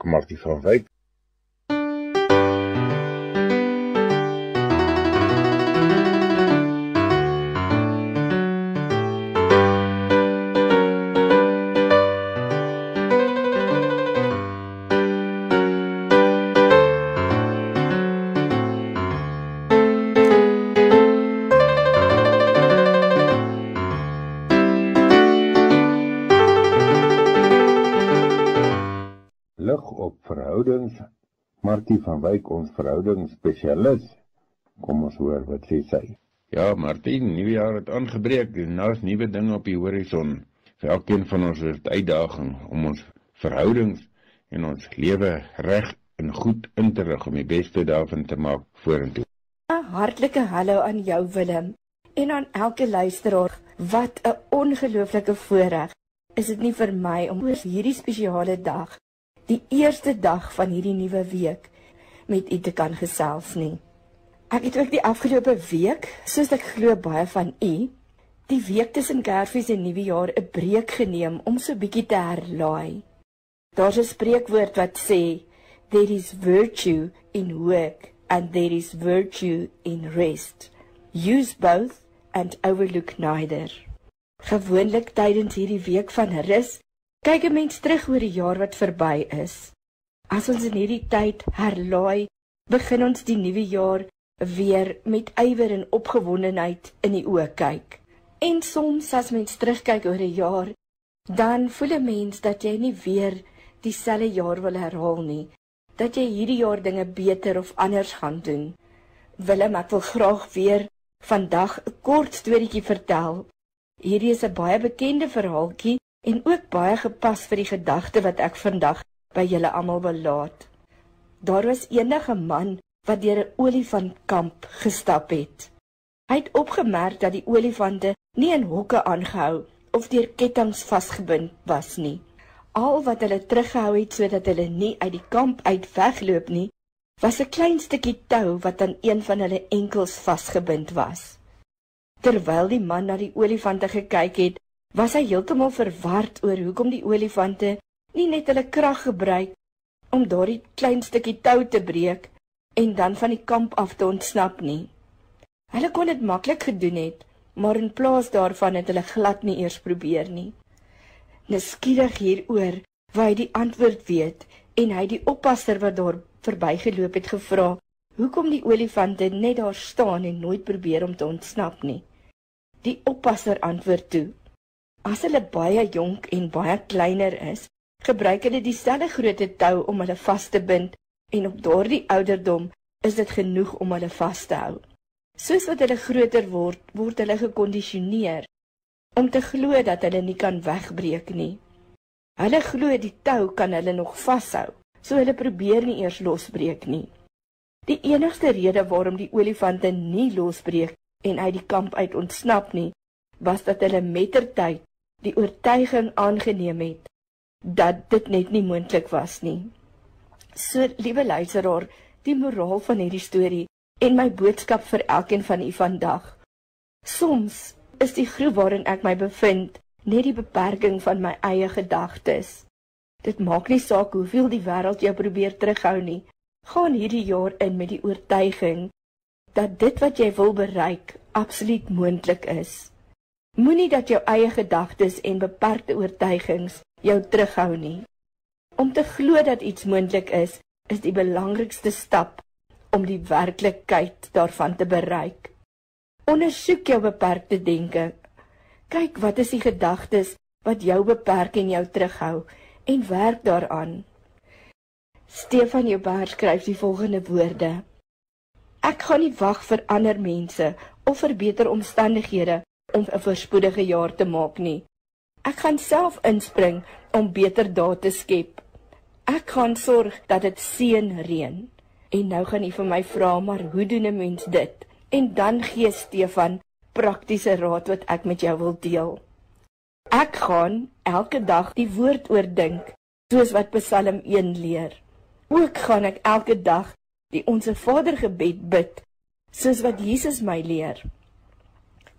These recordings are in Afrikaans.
ek Martie van Wyk. Lig op verhoudings, Martie van Wyk, ons verhoudingsspesialis. Kom ons hoor wat sê sy. Ja, Martin, nuwe jaar het aangebreek en nou is nuwe dinge op die horison. Vir elkeen van ons is dit uitdaging om ons verhoudings en ons lewe reg en goed in te rig om die beste daarvan te maak vorentoe. 'n Hartlike hallo aan jou Willem en aan elke luisteraar. Wat 'n ongelooflike voorreg is dit nie vir my om oor hierdie spesiale dag, die eerste dag van hierdie nuwe week, met u te kan gesels nie. Ek het ook die afgelope week, soos ek glo baie van u, die week tussen Kersfees en Nuwejaar 'n breek geneem om so bietjie te herlaai. Daar's 'n spreekwoord wat sê, there is virtue in work and there is virtue in rest. Use both and overlook neither. Gewoonlik tydens hierdie week van rus, kyk 'n mens terug oor die jaar wat verby is. As ons in hierdie tyd herlaai, begin ons die nuwe jaar weer met ywer en opgewondenheid in die oë kyk. En soms as mens terugkyk oor 'n jaar, dan voel 'n mens dat jy nie weer dieselfde jaar wil herhaal nie, dat jy hierdie jaar dinge beter of anders gaan doen. Willem, ek wil graag weer vandag 'n kort storieetjie vertel. Hierdie is 'n baie bekende verhaaltjie en ook baie gepas vir die gedagte wat ek vandag by julle almal wil laat. Daar was eendag 'n man wat deur 'n olifantkamp gestap het. Hy het opgemerk dat die olifante nie in hokke aangehou of deur kettinge vasgebind was nie. Al wat hulle teruggehou het sodat hulle nie uit die kamp uit wegloop nie, was 'n klein stukkie tou wat aan een van hulle enkels vasgebind was. Terwyl die man na die olifante gekyk het, was hy heeltemal verward oor hoekom die olifante nie net hulle krag gebruik om daardie klein stukkie tou te breek en dan van die kamp af te ontsnap nie. Hulle kon dit maklik gedoen het, maar in plaas daarvan het hulle glad nie eers probeer nie. Nuuskierig hieroor wou hy die antwoord weet en hy die oppasser wat daar verbygeloop het gevra hoekom die olifante net daar staan en nooit probeer om te ontsnap nie. Die oppasser antwoord toe: as hulle baie jonk en baie kleiner is, gebruik hulle dieselfde grootte tou om hulle vas te bind en op daardie ouderdom is dit genoeg om hulle vas te hou. Soos wat hulle groter word, word hulle gekondisioneer om te glo dat hulle nie kan wegbreek nie. Hulle glo die tou kan hulle nog vashou, so hulle probeer nie eers losbreek nie. Die enigste rede waarom die olifante nie losbreek en uit die kamp uit ontsnap nie, was dat hulle mettertyd die oortuiging aangeneem het dat dit net nie moontlik was nie. So, liewe luisteraar, die moraal van hierdie storie en my boodskap vir elkeen van u vandag. Soms is die groep waarin ek my bevind net die beperking van my eie gedagtes. Dit maak nie saak hoeveel die wêreld jou probeer terughou nie. Gaan hierdie jaar in met die oortuiging dat dit wat jy wil bereik absoluut moontlik is. Moenie dat jou eie gedagtes en beperkte oortuigings jou terughou nie. Om te glo dat iets moontlik is die belangrikste stap om die werklikheid daarvan te bereik. Ondersoek jou beperkte denke. Kyk wat is die gedagtes wat jou beperk en jou terughou en werk daaraan. Stefan Joubert skryf die volgende woorde: ek gaan nie wag vir ander mense of vir beter omstandighede om 'n voorspoedige jaar te maak nie. Ek gaan self inspring om beter dae te skep. Ek gaan sorg dat dit seën reën. En nou gaan u vir my vra, maar hoe doen 'n mens dit? En dan gee Stefan praktiese raad wat ek met jou wil deel. Ek gaan elke dag die woord oordink, soos wat Psalm 1 leer. Ook gaan ek elke dag die Onse Vader gebed bid, soos wat Jesus my leer.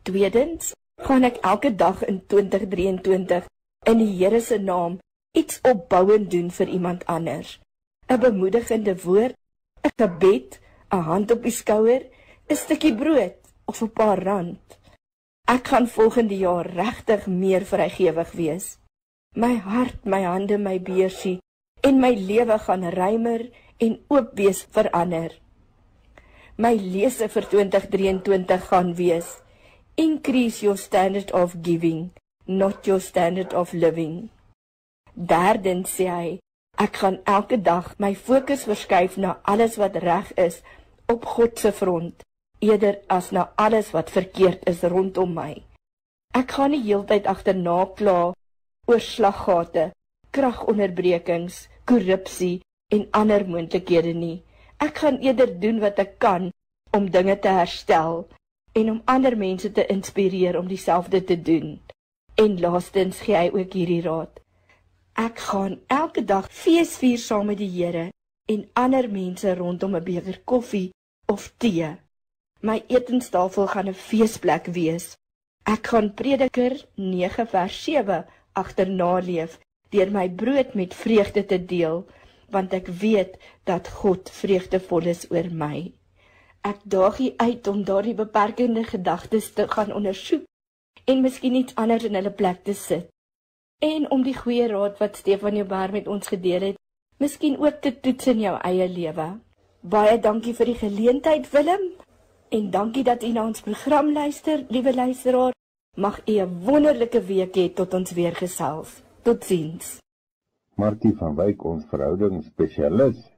Tweedens, gaan ek elke dag in 2023 in die Here se naam iets opbouend doen vir iemand anders, 'n bemoedigende woord, 'n gebed, 'n hand op die skouer, 'n stukkie brood of 'n paar rand. Ek gaan volgende jaar regtig meer vrygewig wees. My hart, my hande, my beursie en my lewe gaan ruimer en oop wees vir ander. My lese vir 2023 gaan wees: increase your standard of giving, not your standard of living. Derdens sê hy, ek gaan elke dag my fokus verskuif na alles wat reg is op God se front, eerder as na alles wat verkeerd is rondom my. Ek gaan nie heeltyd agterna kla oor slaggate, kragonderbrekings, korrupsie en ander moontlikhede nie. Ek gaan eerder doen wat ek kan om dinge te herstel en om ander mense te inspireer om dieselfde te doen. En laastens gee hy ook hierdie raad: ek gaan elke dag fees vier saam met die Here en ander mense rondom 'n beker koffie of tee. My etenstafel gaan 'n feesplek wees. Ek gaan Prediker 9 vers 7 agterna leef deur my brood met vreugde te deel, want ek weet dat God vreugdevol is oor my. Ek daag u uit om daardie beperkende gedagtes te gaan ondersoek en miskien iets anders in hulle plek te sit. En om die goeie raad wat Stefan Joubert met ons gedeel het, miskien ook te toets in jou eie lewe. Baie dankie vir die geleentheid, Willem, en dankie dat u na ons program luister, liewe luisteraar. Mag u 'n wonderlike week hê tot ons weer gesels. Totsiens. Martie van Wyk, ons verhoudingsspesialis.